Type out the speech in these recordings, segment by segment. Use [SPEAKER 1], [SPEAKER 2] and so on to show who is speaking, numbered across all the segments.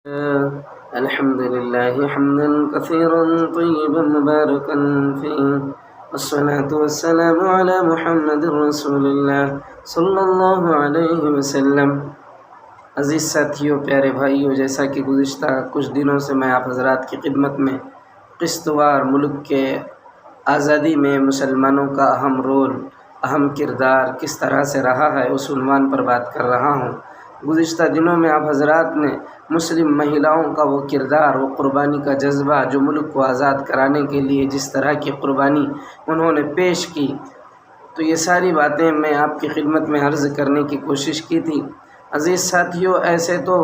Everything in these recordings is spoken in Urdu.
[SPEAKER 1] الحمد لله حمدا كثيرا طيبا مباركا فيه والصلاة والسلام على محمد رسول اللہ صلی اللہ علیہ وسلم۔ عزیز ساتھیوں، پیارے بھائیوں، جیسا کہ گزشتہ کچھ دنوں سے میں آپ حضرات کی خدمت میں قسط وار ملک کے آزادی میں مسلمانوں کا اہم رول، اہم کردار کس طرح سے رہا ہے اس عنوان پر بات کر رہا ہوں۔ گزشتہ دنوں میں آپ حضرات نے مسلم مہیلاؤں کا وہ کردار، وہ قربانی کا جذبہ جو ملک کو آزاد کرانے کے لیے جس طرح کی قربانی انہوں نے پیش کی، تو یہ ساری باتیں میں آپ کی خدمت میں عرض کرنے کی کوشش کی تھی۔ عزیز ساتھیوں، ایسے تو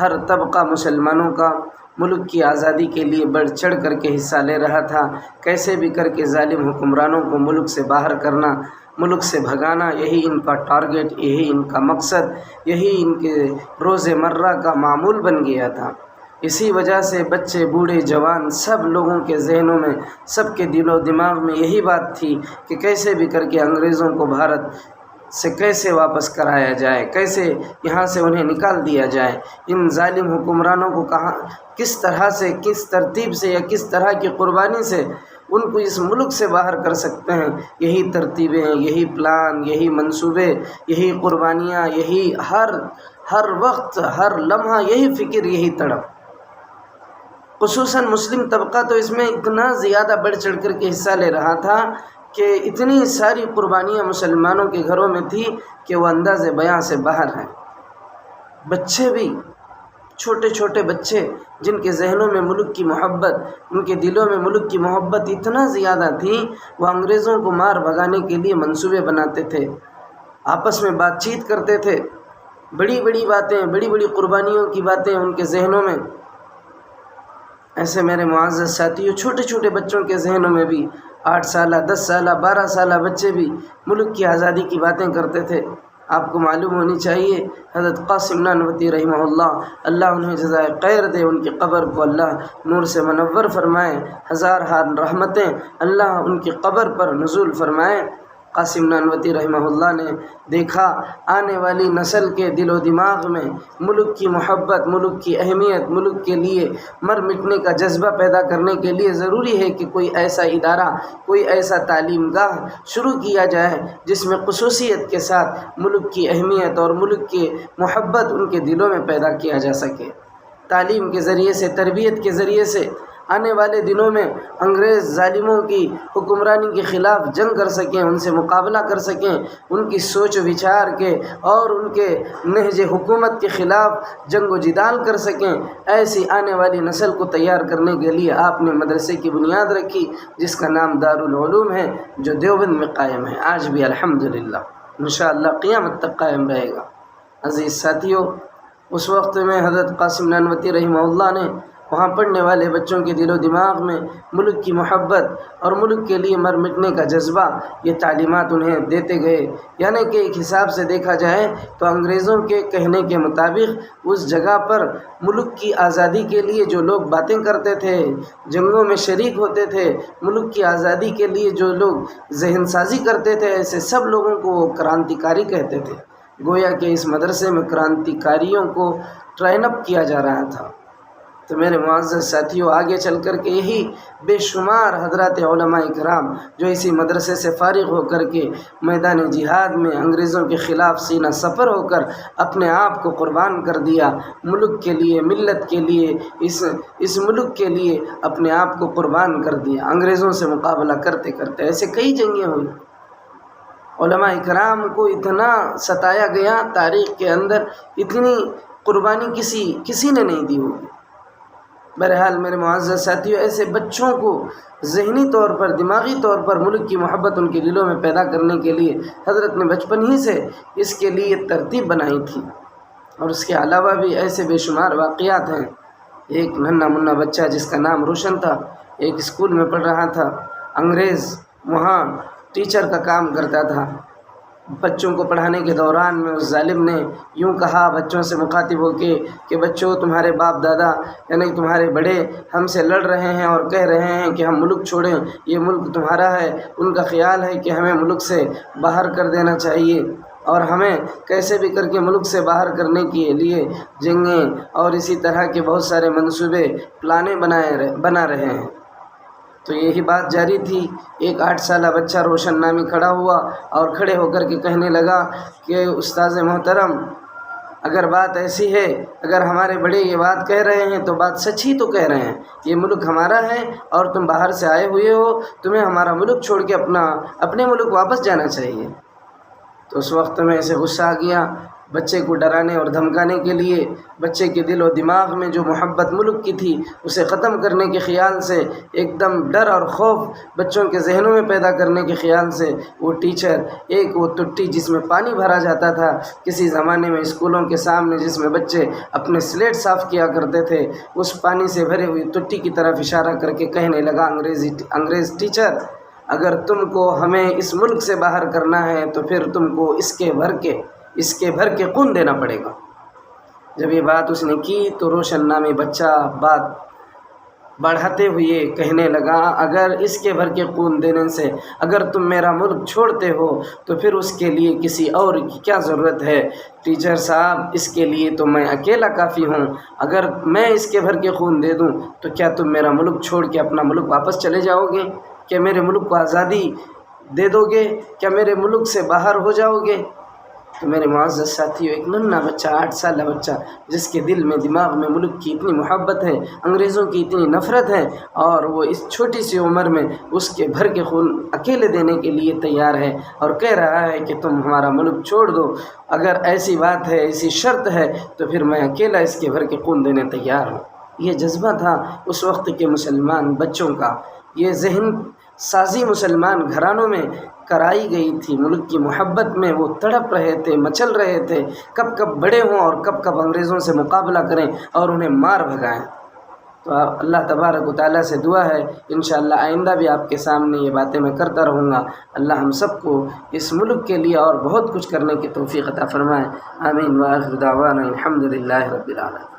[SPEAKER 1] ہر طبقہ مسلمانوں کا ملک کی آزادی کے لیے بڑھ چڑھ کر کے حصہ لے رہا تھا، کیسے بھی کر کے ظالم حکمرانوں کو ملک سے باہر کرنا، ملک سے بھگانا، یہی ان کا ٹارگٹ، یہی ان کا مقصد، یہی ان کے روز مرہ کا معمول بن گیا تھا۔ اسی وجہ سے بچے، بوڑھے، جوان، سب لوگوں کے ذہنوں میں، سب کے دل و دماغ میں یہی بات تھی کہ کیسے بھی کر کے انگریزوں کو بھارت سے کیسے واپس کرایا جائے، کیسے یہاں سے انہیں نکال دیا جائے، ان ظالم حکمرانوں کو کہاں، کس طرح سے، کس ترتیب سے یا کس طرح کی قربانی سے ان کو اس ملک سے باہر کر سکتے ہیں۔ یہی ترتیبیں، یہی پلان، یہی منصوبے، یہی قربانیاں، یہی ہر وقت، ہر لمحہ یہی فکر، یہی تڑپ۔ خصوصاً مسلم طبقہ تو اس میں اتنا زیادہ بڑھ چڑھ کر کے حصہ لے رہا تھا کہ اتنی ساری قربانیاں مسلمانوں کے گھروں میں تھی کہ وہ انداز بیاں سے باہر ہیں۔ بچے بھی، چھوٹے چھوٹے بچے جن کے ذہنوں میں ملک کی محبت، ان کے دلوں میں ملک کی محبت اتنا زیادہ تھی، وہ انگریزوں کو مار بھگانے کے لیے منصوبے بناتے تھے، آپس میں بات چیت کرتے تھے، بڑی بڑی باتیں، بڑی بڑی قربانیوں کی باتیں ان کے ذہنوں میں۔ ایسے میرے معزز ساتھیوں، چھوٹے چھوٹے بچوں کے ذہنوں میں بھی 8 سالہ، 10 سالہ، 12 سالہ بچے بھی ملک کی آزادی کی باتیں کرتے تھے۔ آپ کو معلوم ہونی چاہیے، حضرت قاسم نانوتوی رحمہ اللہ انہیں جزائے خیر دے، ان کی قبر کو اللہ نور سے منور فرمائے، ہزار رحمتیں اللہ ان کی قبر پر نزول فرمائے۔ قاسم نانوتوی رحمہ اللہ نے دیکھا آنے والی نسل کے دل و دماغ میں ملک کی محبت، ملک کی اہمیت، ملک کے لیے مر مٹنے کا جذبہ پیدا کرنے کے لیے ضروری ہے کہ کوئی ایسا ادارہ، کوئی ایسا تعلیم گاہ شروع کیا جائے جس میں خصوصیت کے ساتھ ملک کی اہمیت اور ملک کی محبت ان کے دلوں میں پیدا کیا جا سکے۔ تعلیم کے ذریعے سے، تربیت کے ذریعے سے آنے والے دنوں میں انگریز ظالموں کی حکمرانی کے خلاف جنگ کر سکیں، ان سے مقابلہ کر سکیں، ان کی سوچ و وچار کے اور ان کے نہج حکومت کے خلاف جنگ و جدال کر سکیں۔ ایسی آنے والی نسل کو تیار کرنے کے لیے آپ نے مدرسے کی بنیاد رکھی جس کا نام دارالعلوم ہے، جو دیوبند میں قائم ہے، آج بھی الحمدللہ، انشاءاللہ قیامت تک قائم رہے گا۔ عزیز ساتھیوں، اس وقت میں حضرت قاسم نانوتوی رحمہ اللہ نے وہاں پڑھنے والے بچوں کے دل و دماغ میں ملک کی محبت اور ملک کے لیے مر مٹنے کا جذبہ، یہ تعلیمات انہیں دیتے گئے۔ یعنی کہ ایک حساب سے دیکھا جائے تو انگریزوں کے کہنے کے مطابق اس جگہ پر ملک کی آزادی کے لیے جو لوگ باتیں کرتے تھے، جنگوں میں شریک ہوتے تھے، ملک کی آزادی کے لیے جو لوگ ذہن سازی کرتے تھے، ایسے سب لوگوں کو وہ کرانتیکاری کہتے تھے۔ گویا کہ اس مدرسے میں کرانتیکاریوں کو ٹرین اپ کیا جا رہا تھا۔ تو میرے معزز ساتھیوں، آگے چل کر کے یہی بے شمار حضرات علماء کرام جو اسی مدرسے سے فارغ ہو کر کے میدان جہاد میں انگریزوں کے خلاف سینہ سپر ہو کر اپنے آپ کو قربان کر دیا، ملک کے لیے، ملت کے لیے، اس ملک کے لیے اپنے آپ کو قربان کر دیا، انگریزوں سے مقابلہ کرتے کرتے۔ ایسے کئی جنگیں ہوئی، علماء کرام کو اتنا ستایا گیا، تاریخ کے اندر اتنی قربانی کسی نے نہیں دی ہوگی۔ بہرحال میرے معزز ساتھیوں، ایسے بچوں کو ذہنی طور پر، دماغی طور پر ملک کی محبت ان کے دلوں میں پیدا کرنے کے لیے حضرت نے بچپن ہی سے اس کے لیے ترتیب بنائی تھی۔ اور اس کے علاوہ بھی ایسے بے شمار واقعات ہیں۔ ایک ننھا منا بچہ جس کا نام روشن تھا، ایک اسکول میں پڑھ رہا تھا، انگریز وہاں ٹیچر کا کام کرتا تھا۔ بچوں کو پڑھانے کے دوران میں اس ظالم نے یوں کہا بچوں سے مخاطب ہو کے کہ بچوں، تمہارے باپ دادا یعنی تمہارے بڑے ہم سے لڑ رہے ہیں اور کہہ رہے ہیں کہ ہم ملک چھوڑیں، یہ ملک تمہارا ہے، ان کا خیال ہے کہ ہمیں ملک سے باہر کر دینا چاہیے۔ اور ہمیں کیسے بھی کر کے ملک سے باہر کرنے کے لیے جنگیں اور اسی طرح کے بہت سارے منصوبے پلانے بنا رہے ہیں۔ تو یہی بات جاری تھی۔ ایک 8 سالہ بچہ روشن نامی کھڑا ہوا اور کھڑے ہو کر کے کہنے لگا کہ استاذ محترم، اگر بات ایسی ہے، اگر ہمارے بڑے یہ بات کہہ رہے ہیں تو بات سچ ہی تو کہہ رہے ہیں، یہ ملک ہمارا ہے اور تم باہر سے آئے ہوئے ہو، تمہیں ہمارا ملک چھوڑ کے اپنے ملک واپس جانا چاہیے۔ تو اس وقت میں اسے غصہ آ گیا۔ بچے کو ڈرانے اور دھمکانے کے لیے بچے کے دل و دماغ میں جو محبت ملک کی تھی اسے ختم کرنے کے خیال سے، ایک دم ڈر اور خوف بچوں کے ذہنوں میں پیدا کرنے کے خیال سے، وہ ٹیچر ایک وہ ٹٹی جس میں پانی بھرا جاتا تھا کسی زمانے میں اسکولوں کے سامنے، جس میں بچے اپنے سلیٹ صاف کیا کرتے تھے، اس پانی سے بھرے ہوئی ٹٹی کی طرف اشارہ کر کے کہنے لگا انگریز ٹیچر، اگر تم کو ہمیں اس ملک سے باہر کرنا ہے تو پھر تم کو اس کے بھر کے خون دینا پڑے گا۔ جب یہ بات اس نے کی تو روشن نامی بچہ بات بڑھاتے ہوئے کہنے لگا، اگر اس کے بھر کے خون دینے سے اگر تم میرا ملک چھوڑتے ہو تو پھر اس کے لیے کسی اور کی کیا ضرورت ہے؟ ٹیچر صاحب، اس کے لیے تو میں اکیلا کافی ہوں، اگر میں اس کے بھر کے خون دے دوں تو کیا تم میرا ملک چھوڑ کے اپنا ملک واپس چلے جاؤ گے؟ کیا میرے ملک کو آزادی دے دو گے؟ کیا میرے ملک سے باہر ہو جاؤ گے؟ تو میرے معزز ساتھیوں، ایک ننھا بچہ، 8 سالہ بچہ، جس کے دل میں دماغ میں ملک کی اتنی محبت ہے، انگریزوں کی اتنی نفرت ہے، اور وہ اس چھوٹی سی عمر میں اس کے بھر کے خون اکیلے دینے کے لیے تیار ہے اور کہہ رہا ہے کہ تم ہمارا ملک چھوڑ دو، اگر ایسی بات ہے، ایسی شرط ہے تو پھر میں اکیلا اس کے بھر کے خون دینے تیار ہوں۔ یہ جذبہ تھا اس وقت کے مسلمان بچوں کا، یہ ذہن سازی مسلمان گھرانوں میں کرائی گئی تھی، ملک کی محبت میں وہ تڑپ رہے تھے، مچل رہے تھے، کب بڑے ہوں اور کب انگریزوں سے مقابلہ کریں اور انہیں مار بھگائیں۔ تو اللہ تبارک و تعالیٰ سے دعا ہے، انشاءاللہ آئندہ بھی آپ کے سامنے یہ باتیں میں کرتا رہوں گا۔ اللہ ہم سب کو اس ملک کے لیے اور بہت کچھ کرنے کی توفیق عطا فرمائے۔ آمین وآخر دعوانا الحمدللہ رب العالمین۔